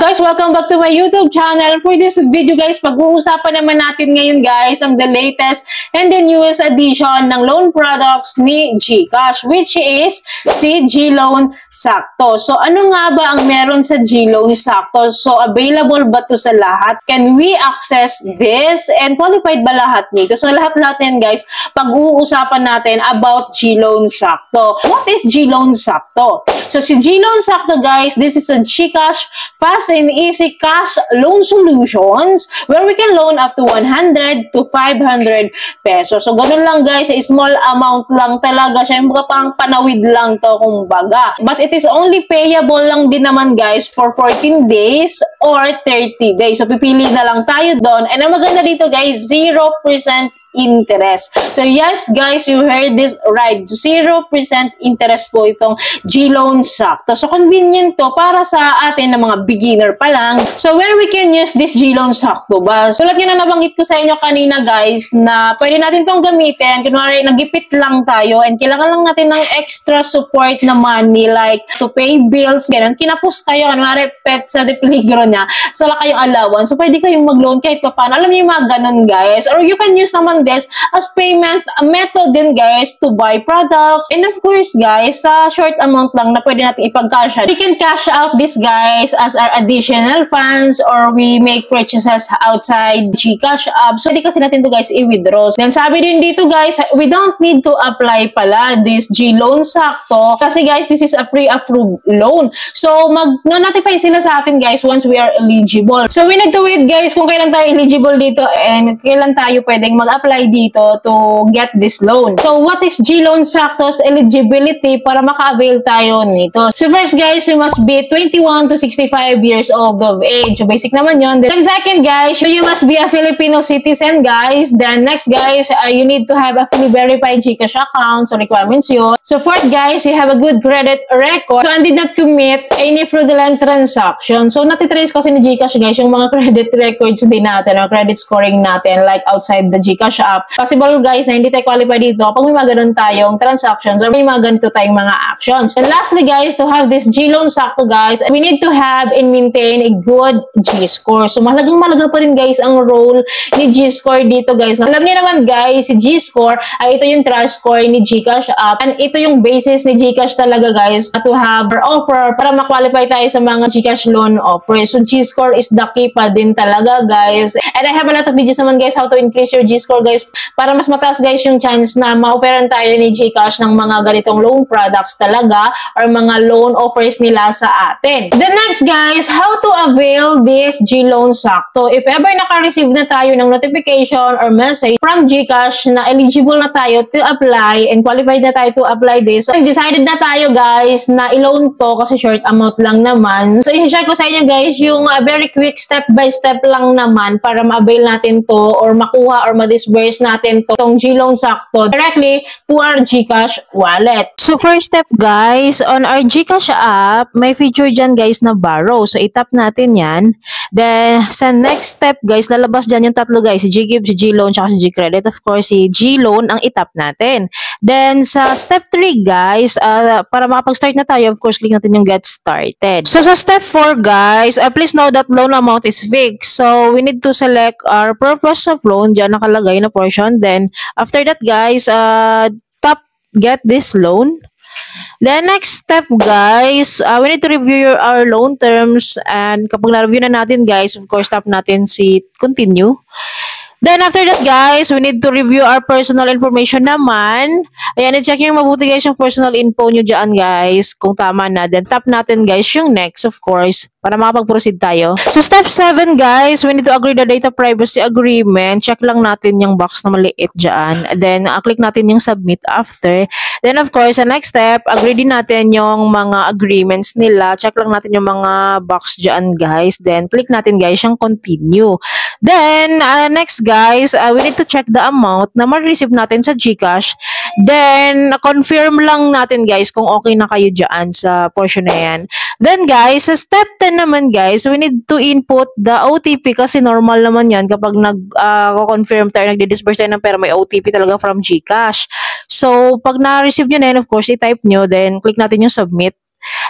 guys, welcome back to my YouTube channel. For this video guys, pag-uusapan naman natin ngayon guys ang the latest and the newest edition ng loan products ni GCash, which is si GLoan Sakto. So ano nga ba ang meron sa GLoan Sakto? So available ba to sa lahat? Can we access this? And qualified ba lahat nito? So lahat-lahat yan guys, pag-uusapan natin about GLoan Sakto. What is GLoan Sakto? So si GLoan Sakto guys, this is a GCash fast and easy cash loan solutions where we can loan up to 100 to 500 pesos. So, ganun lang guys, a small amount lang talaga siya. Yung parang panawid lang to kumbaga. But it is only payable lang din naman guys for 14 days or 30 days. So, pipili na lang tayo doon. And ang maganda dito guys, 0% interest. So yes guys, you heard this right. 0% interest po itong GLoan Sakto. So convenient to para sa atin na mga beginner pa lang. So where we can use this GLoan Sakto ba? So lahat nga na nabanggit ko sa inyo kanina guys na pwede natin tong gamitin. Kunwari nagipit lang tayo and kailangan lang natin ng extra support na money like to pay bills, ganun. Kinapos kayo, kunwari pet sa de peligro niya. So wala kayong allowance. So pwede kayong mag-loan kahit pa paano. Alam niyo yung mga ganun guys. Or you can use naman this as payment method din guys to buy products. And of course guys, sa short amount lang na pwede natin ipag-cash out. We can cash out this guys as our additional funds or we make purchases outside GCash app. So, di kasi natin to guys i-withdraw. Then sabi din dito guys, we don't need to apply pala this GLoan Sakto kasi guys, this is a pre-approved loan. So, mag-notify sila sa atin guys once we are eligible. So, we need to wait guys kung kailan tayo eligible dito and kailan tayo pwedeng mag-apply dito to get this loan. So, what is GLoan Sakto's eligibility para maka-avail tayo nito? So, first guys, you must be 21 to 65 years old of age. So, basic naman yun. Then, second guys, you must be a Filipino citizen guys. Then, next guys, you need to have a fully verified GCash account. So, requirements yun. So, fourth guys, you have a good credit record. So, and did not commit any fraudulent transaction. So, natitrace kasi ni GCash guys yung mga credit records din natin or credit scoring natin like outside the GCash app. Possible guys na hindi tayo qualify dito pag may mga ganun tayong transactions or may mga ganito tayong mga actions. And lastly guys, to have this GLoan Sakto guys, we need to have and maintain a good G-score. So mahalagang malaga pa rin guys ang role ni G-score dito guys. Alam niyo naman guys, si G-score ay ito yung trust score ni GCash app and ito yung basis ni GCash talaga guys to have our offer para ma-qualify tayo sa mga GCash loan offers. So G-score is the key pa din talaga guys. And I have a lot of videos naman guys how to increase your G-score guys para mas mataas guys yung chance na ma-offeran tayo ni GCash ng mga ganitong loan products talaga or mga loan offers nila sa atin. The next guys, how to avail this GLoan Sakto. If ever naka-receive na tayo ng notification or message from GCash na eligible na tayo to apply and qualified na tayo to apply this. So, decided na tayo guys na i-loan to kasi short amount lang naman. So, isi-share ko sa inyo guys yung very quick step-by-step lang naman para ma-avail natin to or makuha or ma-disburse natin tong GLoan Sakto directly to our GCash wallet. So, first step guys, on our GCash app, may feature dyan guys na borrow. So, itap natin yan. Then, sa next step guys, lalabas dyan yung tatlo guys, si GGive, si GLoan, tsaka si GCredit. Of course, si GLoan ang itap natin. Then, sa step 3 guys, para makapag-start na tayo, of course, click natin yung get started. So, sa step 4 guys, please know that loan amount is fixed. So, we need to select our purpose of loan. Dyan nakalagay na portion. Then, after that guys, tap get this loan. Then next step guys, we need to review our loan terms and kapag na-review na natin guys, of course tap natin si continue. Then after that guys, we need to review our personal information naman. Ayan, i-check nyo mabuti guys yung personal info nyo dyan guys kung tama na. Then tap natin guys yung next of course para makapag-proceed tayo. So step 7 guys, we need to agree the data privacy agreement. Check lang natin yung box na maliit dyan. Then click natin yung submit after. Then of course, sa next step, agree din natin yung mga agreements nila. Check lang natin yung mga box dyan guys. Then click natin guys yung continue. Then next guys, we need to check the amount na ma-receive natin sa GCash. Then confirm lang natin guys kung okay na kayo dyan sa portion na yan. Then guys, sa step 10 naman guys, we need to input the OTP kasi normal naman yan kapag nag-confirm tayo, nagdi-disburse tayo ng pera, may OTP talaga from GCash. So, pag na-receive nyo na yan, of course, i-type nyo, then click natin yung submit.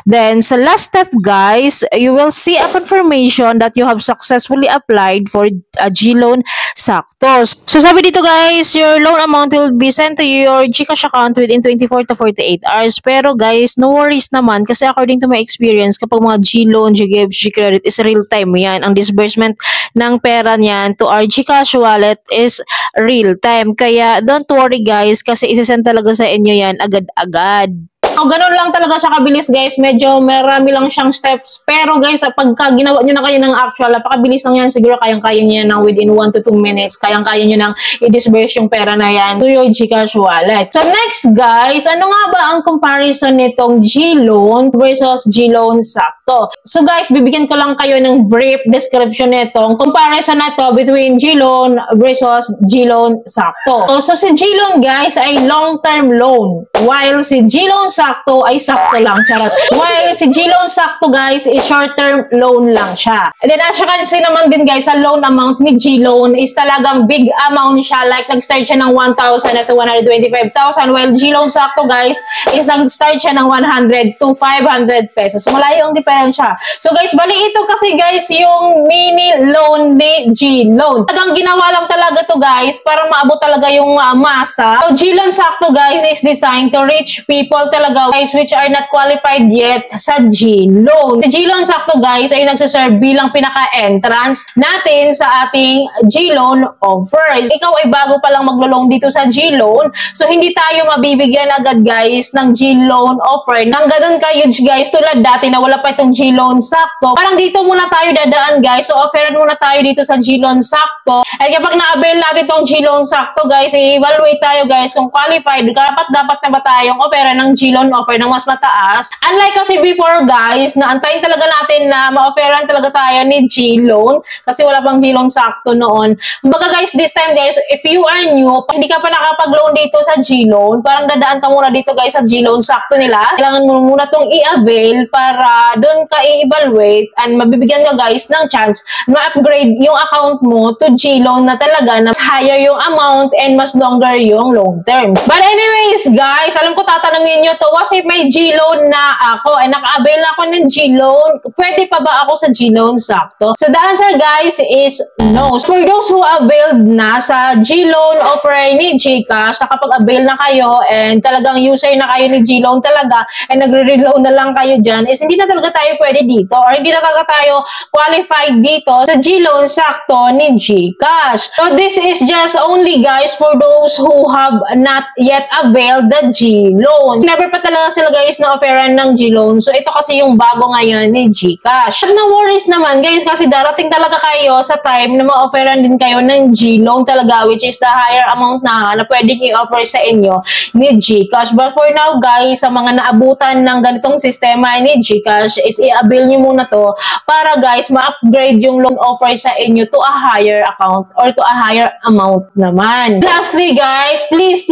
Then, sa last step guys, you will see a confirmation that you have successfully applied for a GLoan Sakto. So, sabi dito guys, your loan amount will be sent to your GCash account within 24 to 48 hours. Pero guys, no worries naman kasi according to my experience, kapag mga GLoan, GGives, GCredit is real time yan. Ang disbursement ng pera niyan to our GCash wallet is real time. Kaya don't worry guys kasi isasend talaga sa inyo yan agad-agad. Oh, ganun lang talaga siya kabilis guys. Medyo marami lang siyang steps. Pero guys, pagka ginawa nyo na kayo ng actual, napakabilis lang yan. Siguro kayang-kaya nyo yan within 1 to 2 minutes. Kayang-kaya nyo nang i-disburse yung pera na yan to your GCash wallet. So next guys, ano nga ba ang comparison nitong GLoan versus GLoan Sakto? So guys, bibigyan ko lang kayo ng brief description nitong comparison na to between GLoan versus GLoan Sakto. So si GLoan guys ay long-term loan, while si GLoan Sakto ay sakto lang, charot. While si GLoan Sakto guys is short-term loan lang siya. And then as you can see naman din guys, sa loan amount ni GLoan is talagang big amount siya. Like nag-start siya ng 1,000 to 125,000, while GLoan Sakto guys is nag-start siya ng 100 to 500 pesos. So malayo ang diferensya. So guys, bali ito kasi guys yung mini loan ni GLoan. Talagang ginawa lang talaga to guys para maabot talaga yung masa. So GLoan Sakto guys is designed to reach people talaga guys which are not qualified yet sa GLoan. Si GLoan Sakto guys ay nagsaserve bilang pinaka-entrance natin sa ating GLoan offers. Ikaw ay bago pa lang maglo-loan dito sa GLoan, so hindi tayo mabibigyan agad guys ng GLoan offer nang ganun ka-huge guys tulad dati na wala pa itong GLoan Sakto. Parang dito muna tayo dadaan guys, so offeran muna tayo dito sa GLoan Sakto. At kapag na-avail natin itong GLoan Sakto guys, i-evaluate tayo guys kung qualified, dapat na ba tayong offeran ng GLoan offer ng mas mataas. Unlike kasi before guys, na antayin talaga natin na ma-offeran talaga tayo ni GLoan kasi wala pang GLoan Sakto noon. Kumbaga guys, this time guys, if you are new, hindi ka pa nakapag-loan dito sa GLoan, parang dadaan ka muna dito guys sa GLoan Sakto nila. Kailangan mo muna tong i-avail para doon ka i-evaluate and mabibigyan ka guys ng chance ma-upgrade yung account mo to GLoan na talaga na higher yung amount and mas longer yung long term. But anyways guys, alam ko tatanungin nyo to, what if may GLoan na ako ay naka-avail ako ng GLoan, pwede pa ba ako sa GLoan Sakto? So the answer guys is no. For those who availed na sa GLoan offer ni GCash, nakapag-avail na kayo and talagang user na kayo ni GLoan talaga and nagre-reloan na lang kayo dyan, is hindi na talaga tayo pwede dito or hindi na talaga tayo qualified dito sa GLoan Sakto ni GCash. So this is just only guys for those who have not yet availed the GLoan. Never pa talaga sila guys na offeran ng GLoan. So ito kasi yung bago ngayon ni GCash. No worries naman guys kasi darating talaga kayo sa time na ma-offeran din kayo ng GLoan talaga, which is the higher amount na pwedeng i-offer sa inyo ni GCash. But for now guys, sa mga naabutan ng ganitong sistema ni GCash is i-avail nyo muna to para guys ma-upgrade yung loan offer sa inyo to a higher account or to a higher amount naman. Lastly guys, please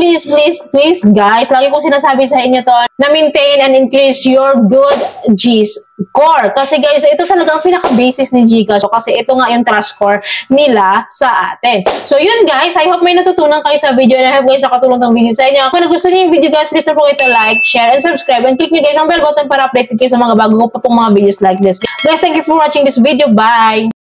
guys, lagi kong sinasabi sa inyo to na maintain and increase your good G-score. Kasi guys, ito talaga ang pinaka-basis ni GCash. So, kasi ito nga yung trust score nila sa atin. So yun guys, I hope may natutunan kayo sa video and I hope guys nakatulong tong video sa inyo. Kung nagustuhan niyo yung video guys, please don't forget to like, share, and subscribe. And click nyo guys ang bell button para updated kayo sa mga bago ko pa pong mga videos like this. Guys, thank you for watching this video. Bye!